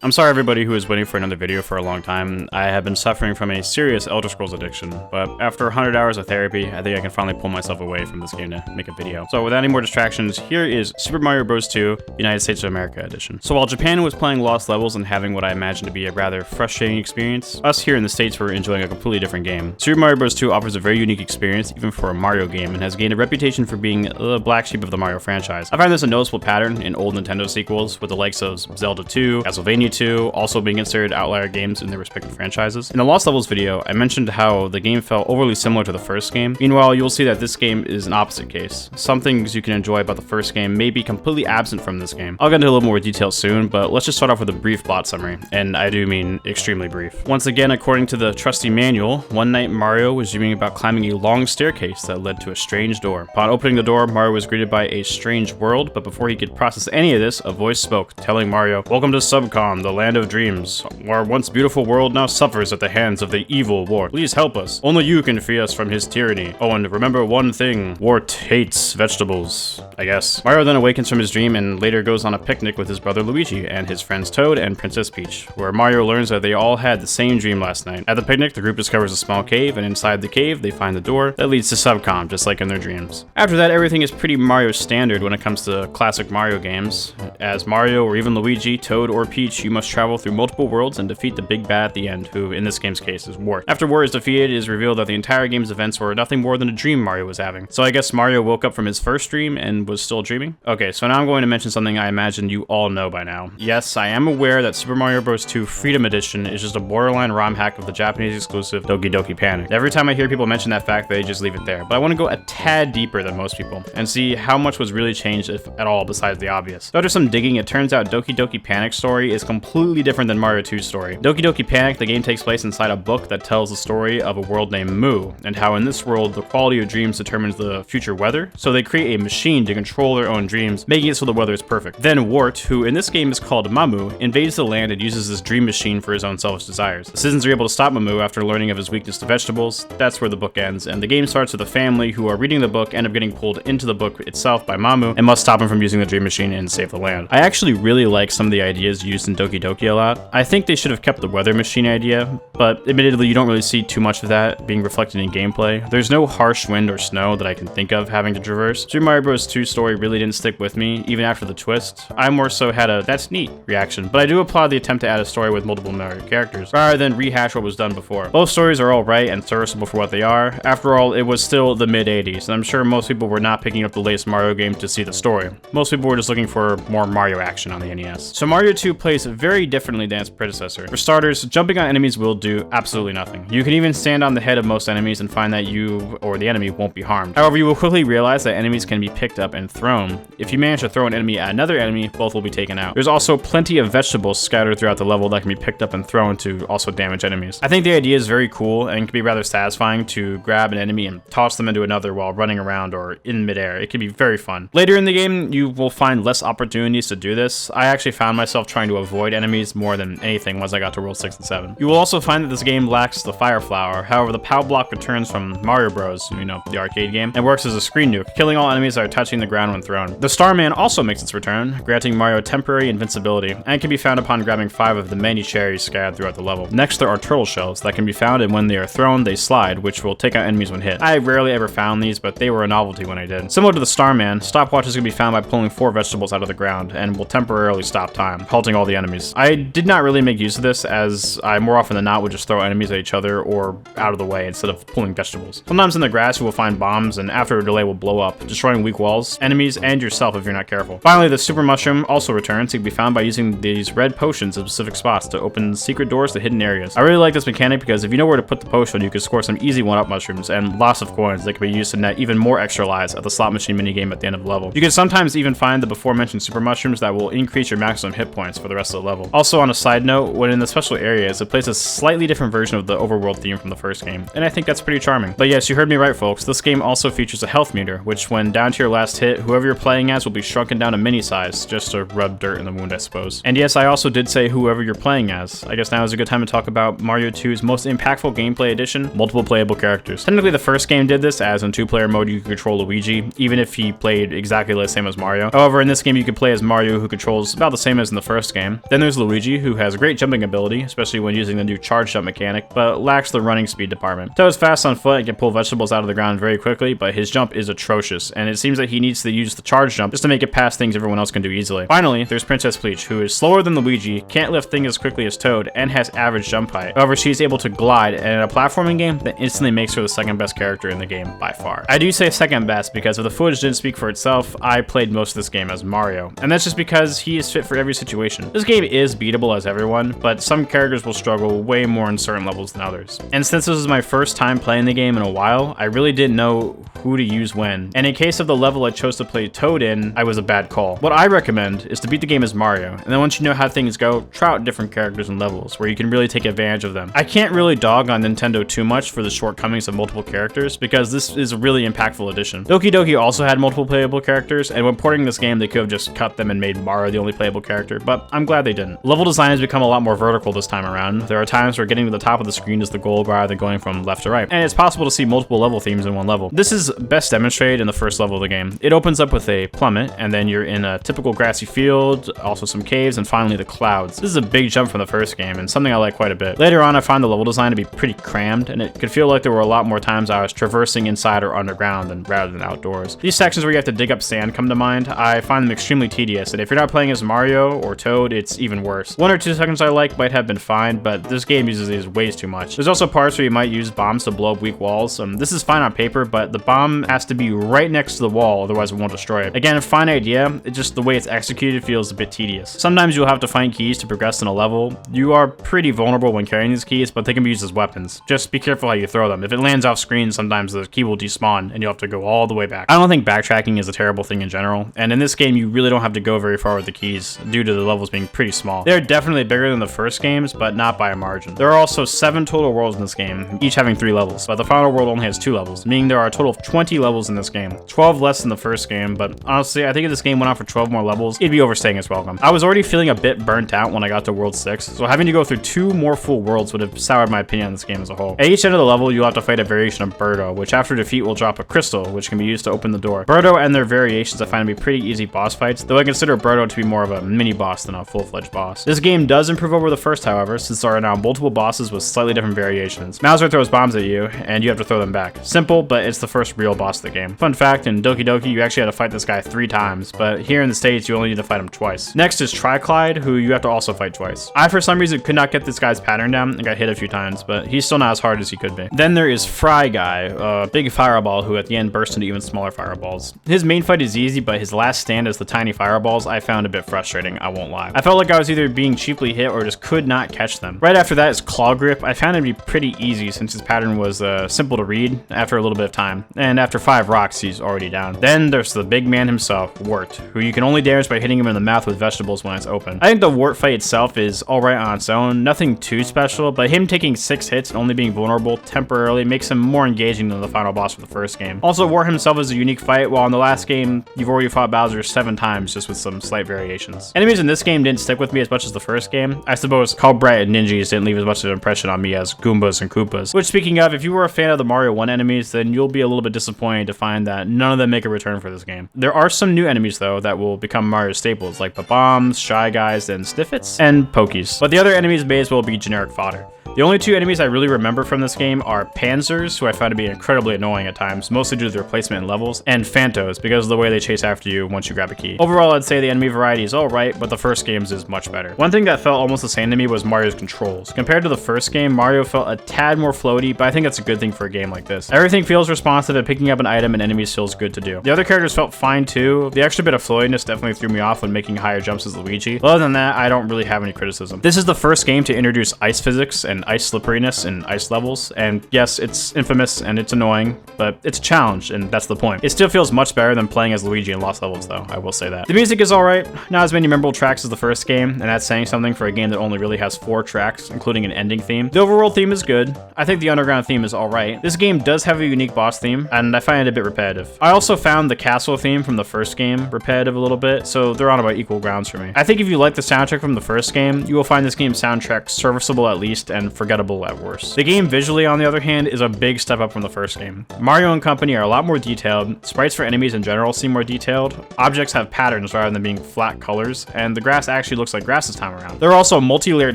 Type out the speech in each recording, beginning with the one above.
I'm sorry everybody who is waiting for another video for a long time. I have been suffering from a serious Elder Scrolls addiction, but after 100 hours of therapy, I think I can finally pull myself away from this game to make a video. So without any more distractions, here is Super Mario Bros. 2 United States of America edition. So while Japan was playing Lost Levels and having what I imagine to be a rather frustrating experience, us here in the States were enjoying a completely different game. Super Mario Bros. 2 offers a very unique experience even for a Mario game and has gained a reputation for being the black sheep of the Mario franchise. I find this a noticeable pattern in old Nintendo sequels with the likes of Zelda 2, Castlevania 2, also being considered outlier games in their respective franchises. In the Lost Levels video, I mentioned how the game felt overly similar to the first game. Meanwhile, you'll see that this game is an opposite case. Some things you can enjoy about the first game may be completely absent from this game. I'll get into a little more detail soon, but let's just start off with a brief plot summary, and I do mean extremely brief. Once again, according to the trusty manual, one night Mario was dreaming about climbing a long staircase that led to a strange door. Upon opening the door, Mario was greeted by a strange world, but before he could process any of this, a voice spoke, telling Mario, "Welcome to Subcom, the land of dreams. Our once beautiful world now suffers at the hands of the evil Wart. Please help us. Only you can free us from his tyranny. Oh, and remember one thing, Wart hates vegetables, I guess." Mario then awakens from his dream and later goes on a picnic with his brother Luigi and his friends Toad and Princess Peach, where Mario learns that they all had the same dream last night. At the picnic, the group discovers a small cave, and inside the cave, they find the door that leads to Subcom, just like in their dreams. After that, everything is pretty Mario standard when it comes to classic Mario games. As Mario or even Luigi, Toad, or Peach, you must travel through multiple worlds and defeat the big bad at the end, who in this game's case is Wart. After Wart is defeated, it is revealed that the entire game's events were nothing more than a dream Mario was having. So I guess Mario woke up from his first dream and was still dreaming? Okay, so now I'm going to mention something I imagine you all know by now. Yes, I am aware that Super Mario Bros. 2 Freedom Edition is just a borderline ROM hack of the Japanese exclusive Doki Doki Panic. Every time I hear people mention that fact, they just leave it there. But I want to go a tad deeper than most people and see how much was really changed, if at all, besides the obvious. So after some digging, it turns out Doki Doki Panic's story is completely different than Mario 2's story. Doki Doki Panic, the game takes place inside a book that tells the story of a world named Mu, and how in this world, the quality of dreams determines the future weather, so they create a machine to control their own dreams, making it so the weather is perfect. Then Wart, who in this game is called Mamu, invades the land and uses this dream machine for his own selfish desires. The citizens are able to stop Mamu after learning of his weakness to vegetables. That's where the book ends, and the game starts with a family who are reading the book, end up getting pulled into the book itself by Mamu, and must stop him from using the dream machine and save the land. I actually really like some of the ideas used in Doki Doki a lot. I think they should have kept the weather machine idea, but admittedly you don't really see too much of that being reflected in gameplay. There's no harsh wind or snow that I can think of having to traverse. Super Mario Bros. 2 story really didn't stick with me, even after the twist. I more so had a "that's neat" reaction, but I do applaud the attempt to add a story with multiple Mario characters, rather than rehash what was done before. Both stories are alright and serviceable for what they are. After all, it was still the mid-80s, and I'm sure most people were not picking up the latest Mario game to see the story. Most people were just looking for more Mario action on the NES. So Mario 2 plays very differently than its predecessor. For starters, jumping on enemies will do absolutely nothing. You can even stand on the head of most enemies and find that you or the enemy won't be harmed. However, you will quickly realize that enemies can be picked up and thrown. If you manage to throw an enemy at another enemy, both will be taken out. There's also plenty of vegetables scattered throughout the level that can be picked up and thrown to also damage enemies. I think the idea is very cool and can be rather satisfying to grab an enemy and toss them into another while running around or in midair. It can be very fun. Later in the game, you will find less opportunities to do this. I actually found myself trying to avoid enemies more than anything once I got to World 6 and 7. You will also find that this game lacks the Fire Flower. However, the POW block returns from Mario Bros, you know, the arcade game, and works as a screen nuke, killing all enemies that are touching the ground when thrown. The Starman also makes its return, granting Mario temporary invincibility, and can be found upon grabbing 5 of the many cherries scattered throughout the level. Next, there are turtle shells that can be found, and when they are thrown, they slide, which will take out enemies when hit. I rarely ever found these, but they were a novelty when I did. Similar to the Starman, stopwatches can be found by pulling 4 vegetables out of the ground, and will temporarily stop time, halting all the enemies. I did not really make use of this, as I more often than not would just throw enemies at each other or out of the way instead of pulling vegetables. Sometimes in the grass you will find bombs, and after a delay will blow up, destroying weak walls, enemies, and yourself if you're not careful. Finally, the Super Mushroom also returns. It can be found by using these red potions at specific spots to open secret doors to hidden areas. I really like this mechanic because if you know where to put the potion, you can score some easy one-up mushrooms and lots of coins that can be used to net even more extra lives at the slot machine minigame at the end of the level. You can sometimes even find the before-mentioned super mushrooms that will increase your maximum hit points for the rest of the level. Also, on a side note, when in the special areas, it plays a slightly different version of the overworld theme from the first game, and I think that's pretty charming. But yes, you heard me right, folks. This game also features a health meter, which when down to your last hit, whoever you're playing as will be shrunken down to mini size, just to rub dirt in the wound, I suppose. And yes, I also did say whoever you're playing as. I guess now is a good time to talk about Mario 2's most impactful gameplay addition, multiple playable characters. Technically, the first game did this, as in 2-player mode you could control Luigi, even if he played exactly the same as Mario. However, in this game you could play as Mario, who controls about the same as in the first game. Then Then there's Luigi, who has great jumping ability, especially when using the new charge jump mechanic, but lacks the running speed department. Toad's fast on foot and can pull vegetables out of the ground very quickly, but his jump is atrocious, and it seems that he needs to use the charge jump just to make it past things everyone else can do easily. Finally, there's Princess Peach, who is slower than Luigi, can't lift things as quickly as Toad, and has average jump height. However, she's able to glide, and in a platforming game, that instantly makes her the second best character in the game by far. I do say second best because if the footage didn't speak for itself, I played most of this game as Mario, and that's just because he is fit for every situation. This game is beatable as everyone, but some characters will struggle way more in certain levels than others. And since this was my first time playing the game in a while, I really didn't know who to use when. And in case of the level I chose to play Toad in, I was a bad call. What I recommend is to beat the game as Mario, and then once you know how things go, try out different characters and levels where you can really take advantage of them. I can't really dog on Nintendo too much for the shortcomings of multiple characters because this is a really impactful addition. Doki Doki also had multiple playable characters, and when porting this game, they could have just cut them and made Mario the only playable character, but I'm glad they didn't. Level design has become a lot more vertical this time around. There are times where getting to the top of the screen is the goal rather than going from left to right, and it's possible to see multiple level themes in one level. This is best demonstrated in the first level of the game. It opens up with a plummet, and then you're in a typical grassy field, also some caves, and finally the clouds. This is a big jump from the first game, and something I like quite a bit. Later on, I find the level design to be pretty crammed, and it could feel like there were a lot more times I was traversing inside or underground rather than outdoors. These sections where you have to dig up sand come to mind. I find them extremely tedious, and if you're not playing as Mario or Toad, it's even worse. 1 or 2 seconds I like might have been fine, but this game uses these ways too much. There's also parts where you might use bombs to blow up weak walls. This is fine on paper, but the bomb has to be right next to the wall, otherwise it won't destroy it. Again, a fine idea, it's just the way it's executed feels a bit tedious. Sometimes you'll have to find keys to progress in a level. You are pretty vulnerable when carrying these keys, but they can be used as weapons. Just be careful how you throw them. If it lands off screen, sometimes the key will despawn and you'll have to go all the way back. I don't think backtracking is a terrible thing in general, and in this game you really don't have to go very far with the keys due to the levels being pretty small. They're definitely bigger than the first games, but not by a margin. There are also 7 total worlds in this game, each having 3 levels, but the final world only has 2 levels, meaning there are a total of 20 levels in this game. 12 less than the first game, but honestly, I think if this game went on for 12 more levels, it'd be overstaying its welcome. I was already feeling a bit burnt out when I got to World 6, so having to go through 2 more full worlds would have soured my opinion on this game as a whole. At each end of the level, you'll have to fight a variation of Birdo, which after defeat will drop a crystal, which can be used to open the door. Birdo and their variations I find to be pretty easy boss fights, though I consider Birdo to be more of a mini-boss than a full-fledged boss. This game does improve over the first, however, since there are now multiple bosses with slightly different variations. Bowser throws bombs at you, and you have to throw them back. Simple, but it's the first real boss of the game. Fun fact, in Doki Doki, you actually had to fight this guy 3 times, but here in the States, you only need to fight him twice. Next is Triclyde, who you have to also fight twice. I, for some reason, could not get this guy's pattern down and got hit a few times, but he's still not as hard as he could be. Then there is Fry Guy, a big fireball who at the end bursts into even smaller fireballs. His main fight is easy, but his last stand as the tiny fireballs I found a bit frustrating, I won't lie. I felt like I was either being cheaply hit or just could not catch them. Right after that is Claw Grip. I found him to be pretty easy since his pattern was simple to read after a little bit of time, and after 5 rocks he's already down. Then there's the big man himself, Wart, who you can only damage by hitting him in the mouth with vegetables when it's open. I think the Wart fight itself is alright on its own, nothing too special, but him taking 6 hits and only being vulnerable temporarily makes him more engaging than the final boss for the first game. Also, Wart himself is a unique fight, while in the last game you've already fought Bowser 7 times just with some slight variations. Enemies in this game didn't stick with me as much as the first game. I suppose Calbright and Ninjas didn't leave as much of an impression on me as Goombas and Koopas. Which, speaking of, if you were a fan of the Mario 1 enemies, then you'll be a little bit disappointed to find that none of them make a return for this game. There are some new enemies though that will become Mario staples, like the Bombs, Shy Guys, and Sniffits, and Pokies. But the other enemies may as well be generic fodder. The only 2 enemies I really remember from this game are Panzers, who I found to be incredibly annoying at times, mostly due to their placement in levels, and Phantos, because of the way they chase after you once you grab a key. Overall, I'd say the enemy variety is alright, but the first game's is much better. One thing that felt almost the same to me was Mario's controls. Compared to the first game, Mario felt a tad more floaty, but I think that's a good thing for a game like this. Everything feels responsive, and picking up an item and enemies feels good to do. The other characters felt fine too. The extra bit of floatiness definitely threw me off when making higher jumps as Luigi. Other than that, I don't really have any criticism. This is the first game to introduce ice physics and ice slipperiness in ice levels, and yes, it's infamous and it's annoying, but it's a challenge, and that's the point. It still feels much better than playing as Luigi in Lost Levels though, I will say that. The music is alright, not as many memorable tracks as the first game, and that's saying something for a game that only really has 4 tracks, including an ending theme. The overworld theme is good. I think the underground theme is alright. This game does have a unique boss theme, and I find it a bit repetitive. I also found the castle theme from the first game repetitive a little bit, so they're on about equal grounds for me. I think if you like the soundtrack from the first game, you will find this game's soundtrack serviceable at least, and and forgettable at worst. The game visually, on the other hand, is a big step up from the first game. Mario and company are a lot more detailed, sprites for enemies in general seem more detailed, objects have patterns rather than being flat colors, and the grass actually looks like grass this time around. There are also multi-layered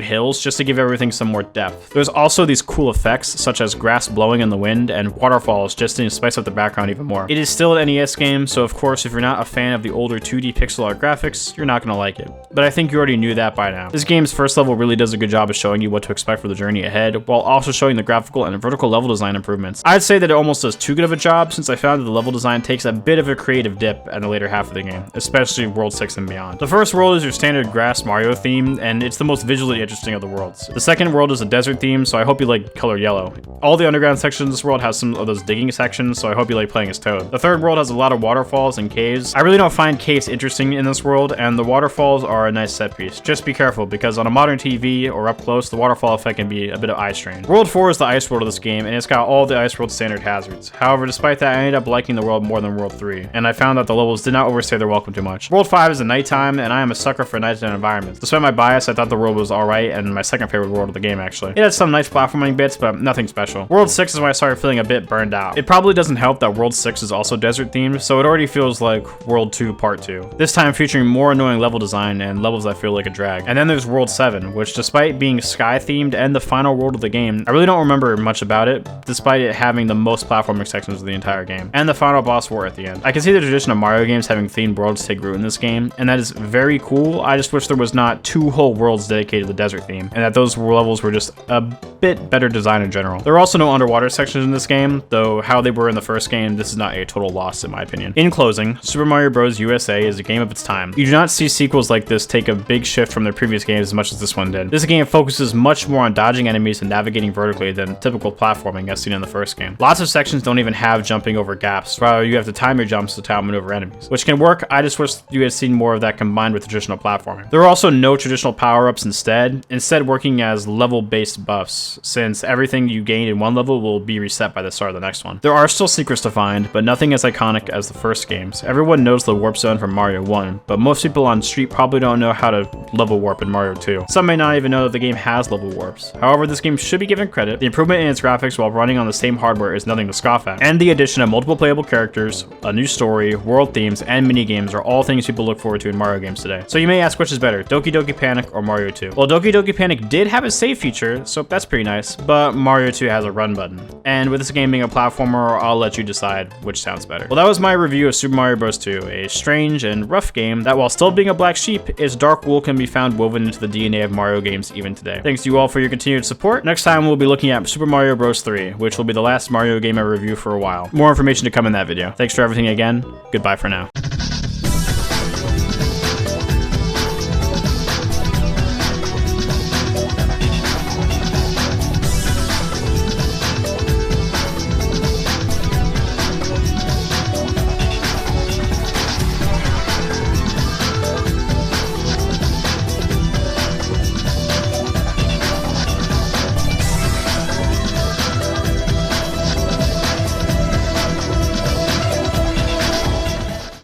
hills just to give everything some more depth. There's also these cool effects such as grass blowing in the wind and waterfalls just to spice up the background even more. It is still an NES game, so of course if you're not a fan of the older 2D pixel art graphics, you're not gonna like it. But I think you already knew that by now. This game's first level really does a good job of showing you what to expect for the journey ahead, while also showing the graphical and vertical level design improvements. I'd say that it almost does too good of a job, since I found that the level design takes a bit of a creative dip in the later half of the game, especially World 6 and beyond. The first world is your standard grass Mario theme, and it's the most visually interesting of the worlds. The second world is a desert theme, so I hope you like color yellow. All the underground sections of this world has some of those digging sections, so I hope you like playing as Toad. The third world has a lot of waterfalls and caves. I really don't find caves interesting in this world, and the waterfalls are a nice set piece. Just be careful, because on a modern TV or up close, the waterfall effect can be a bit of eye strain. World 4 is the ice world of this game, and it's got all the ice world standard hazards. However, despite that, I ended up liking the world more than World 3, and I found that the levels did not overstay their welcome too much. World 5 is a nighttime, and I am a sucker for nighttime environments. Despite my bias, I thought the world was alright, and my second favorite world of the game actually. It had some nice platforming bits, but nothing special. World 6 is when I started feeling a bit burned out. It probably doesn't help that World 6 is also desert themed, so it already feels like World 2 Part 2. This time featuring more annoying level design and levels that feel like a drag. And then there's World 7, which despite being sky themed and the final world of the game, I really don't remember much about it, despite it having the most platforming sections of the entire game. And the final boss war at the end. I can see the tradition of Mario games having themed worlds take root in this game, and that is very cool. I just wish there was not 2 whole worlds dedicated to the desert theme, and that those levels were just a bit better designed in general. There are also no underwater sections in this game, though how they were in the first game, this is not a total loss in my opinion. In closing, Super Mario Bros. USA is a game of its time. You do not see sequels like this take a big shift from their previous games as much as this one did. This game focuses much more on dodging enemies and navigating vertically than typical platforming as seen in the first game. Lots of sections don't even have jumping over gaps, rather you have to time your jumps to outmaneuver enemies, which can work. I just wish you had seen more of that combined with traditional platforming. There are also no traditional power-ups instead working as level-based buffs, since everything you gain in one level will be reset by the start of the next one. There are still secrets to find, but nothing as iconic as the first games. Everyone knows the warp zone from Mario 1, but most people on Street probably don't know how to level warp in Mario 2. Some may not even know that the game has level warps. However, this game should be given credit. The improvement in its graphics while running on the same hardware is nothing to scoff at, and the addition of multiple playable characters, a new story, world themes, and mini-games are all things people look forward to in Mario games today. So you may ask which is better, Doki Doki Panic or Mario 2? Well, Doki Doki Panic did have a save feature, so that's pretty nice, but Mario 2 has a run button. And with this game being a platformer, I'll let you decide which sounds better. Well, that was my review of Super Mario Bros. 2, a strange and rough game that while still being a black sheep, its dark wool can be found woven into the DNA of Mario games even today. Thanks to you all for your continued support. Next time we'll be looking at Super Mario Bros. 3, which will be the last Mario game I review for a while. More information to come in that video. Thanks for everything again. Goodbye for now.